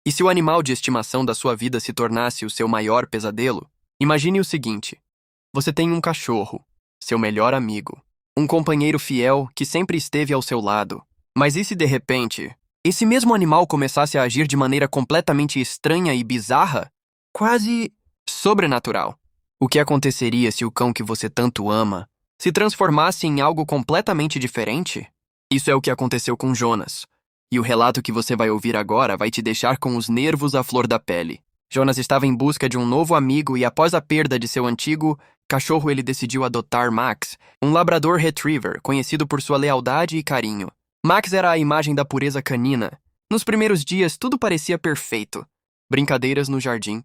E se o animal de estimação da sua vida se tornasse o seu maior pesadelo? Imagine o seguinte: você tem um cachorro, seu melhor amigo, um companheiro fiel que sempre esteve ao seu lado. Mas e se de repente, esse mesmo animal começasse a agir de maneira completamente estranha e bizarra? Quase sobrenatural. O que aconteceria se o cão que você tanto ama se transformasse em algo completamente diferente? Isso é o que aconteceu com Jonas. E o relato que você vai ouvir agora vai te deixar com os nervos à flor da pele. Jonas estava em busca de um novo amigo e após a perda de seu antigo cachorro, ele decidiu adotar Max, um labrador retriever conhecido por sua lealdade e carinho. Max era a imagem da pureza canina. Nos primeiros dias, tudo parecia perfeito. Brincadeiras no jardim,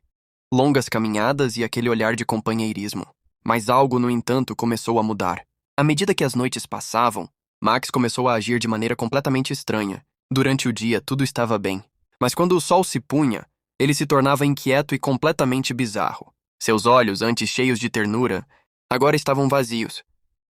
longas caminhadas e aquele olhar de companheirismo. Mas algo, no entanto, começou a mudar. À medida que as noites passavam, Max começou a agir de maneira completamente estranha. Durante o dia, tudo estava bem. Mas quando o sol se punha, ele se tornava inquieto e completamente bizarro. Seus olhos, antes cheios de ternura, agora estavam vazios,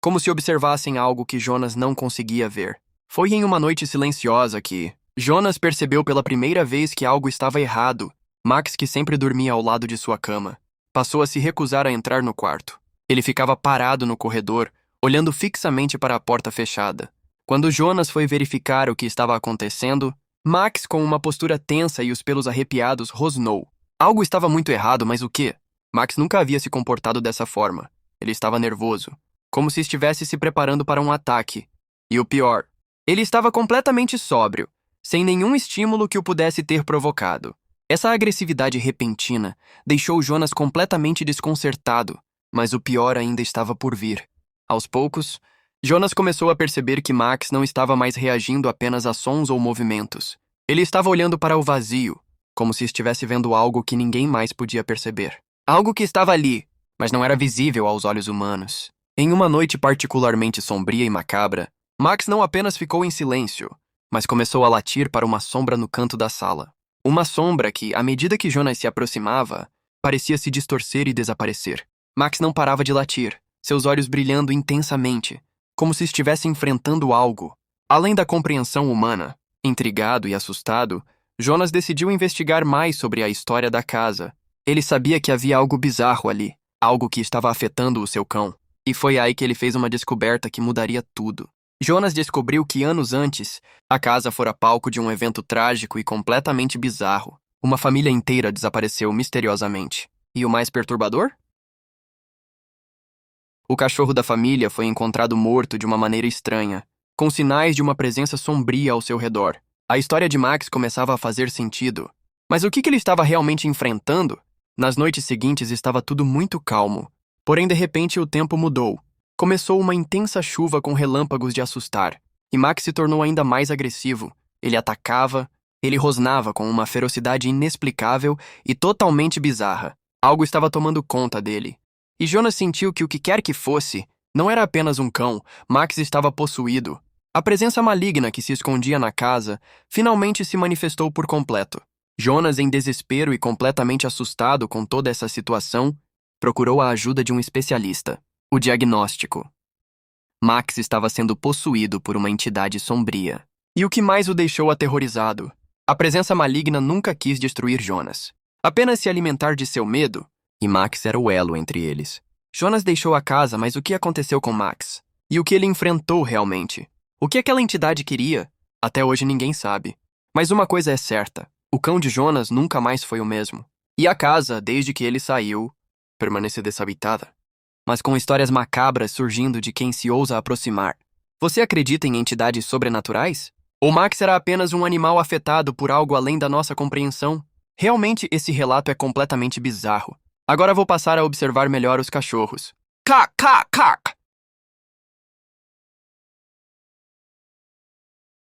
como se observassem algo que Jonas não conseguia ver. Foi em uma noite silenciosa que Jonas percebeu pela primeira vez que algo estava errado. Max, que sempre dormia ao lado de sua cama, passou a se recusar a entrar no quarto. Ele ficava parado no corredor, olhando fixamente para a porta fechada. Quando Jonas foi verificar o que estava acontecendo, Max, com uma postura tensa e os pelos arrepiados, rosnou. Algo estava muito errado, mas o quê? Max nunca havia se comportado dessa forma. Ele estava nervoso, como se estivesse se preparando para um ataque. E o pior, ele estava completamente sóbrio, sem nenhum estímulo que o pudesse ter provocado. Essa agressividade repentina deixou Jonas completamente desconcertado, mas o pior ainda estava por vir. Aos poucos, Jonas começou a perceber que Max não estava mais reagindo apenas a sons ou movimentos. Ele estava olhando para o vazio, como se estivesse vendo algo que ninguém mais podia perceber. Algo que estava ali, mas não era visível aos olhos humanos. Em uma noite particularmente sombria e macabra, Max não apenas ficou em silêncio, mas começou a latir para uma sombra no canto da sala. Uma sombra que, à medida que Jonas se aproximava, parecia se distorcer e desaparecer. Max não parava de latir, seus olhos brilhando intensamente, como se estivesse enfrentando algo. Além da compreensão humana, intrigado e assustado, Jonas decidiu investigar mais sobre a história da casa. Ele sabia que havia algo bizarro ali, algo que estava afetando o seu cão. E foi aí que ele fez uma descoberta que mudaria tudo. Jonas descobriu que anos antes, a casa fora palco de um evento trágico e completamente bizarro. Uma família inteira desapareceu misteriosamente. E o mais perturbador? O cachorro da família foi encontrado morto de uma maneira estranha, com sinais de uma presença sombria ao seu redor. A história de Max começava a fazer sentido. Mas o que ele estava realmente enfrentando? Nas noites seguintes estava tudo muito calmo. Porém, de repente, o tempo mudou. Começou uma intensa chuva com relâmpagos de assustar. E Max se tornou ainda mais agressivo. Ele atacava, ele rosnava com uma ferocidade inexplicável e totalmente bizarra. Algo estava tomando conta dele. E Jonas sentiu que o que quer que fosse, não era apenas um cão, Max estava possuído. A presença maligna que se escondia na casa finalmente se manifestou por completo. Jonas, em desespero e completamente assustado com toda essa situação, procurou a ajuda de um especialista. O diagnóstico. Max estava sendo possuído por uma entidade sombria. E o que mais o deixou aterrorizado? A presença maligna nunca quis destruir Jonas, apenas se alimentar de seu medo, e Max era o elo entre eles. Jonas deixou a casa, mas o que aconteceu com Max? E o que ele enfrentou realmente? O que aquela entidade queria? Até hoje ninguém sabe. Mas uma coisa é certa. O cão de Jonas nunca mais foi o mesmo. E a casa, desde que ele saiu, permaneceu deshabitada. Mas com histórias macabras surgindo de quem se ousa aproximar. Você acredita em entidades sobrenaturais? Ou Max era apenas um animal afetado por algo além da nossa compreensão? Realmente esse relato é completamente bizarro. Agora vou passar a observar melhor os cachorros. Cac, cac, cac!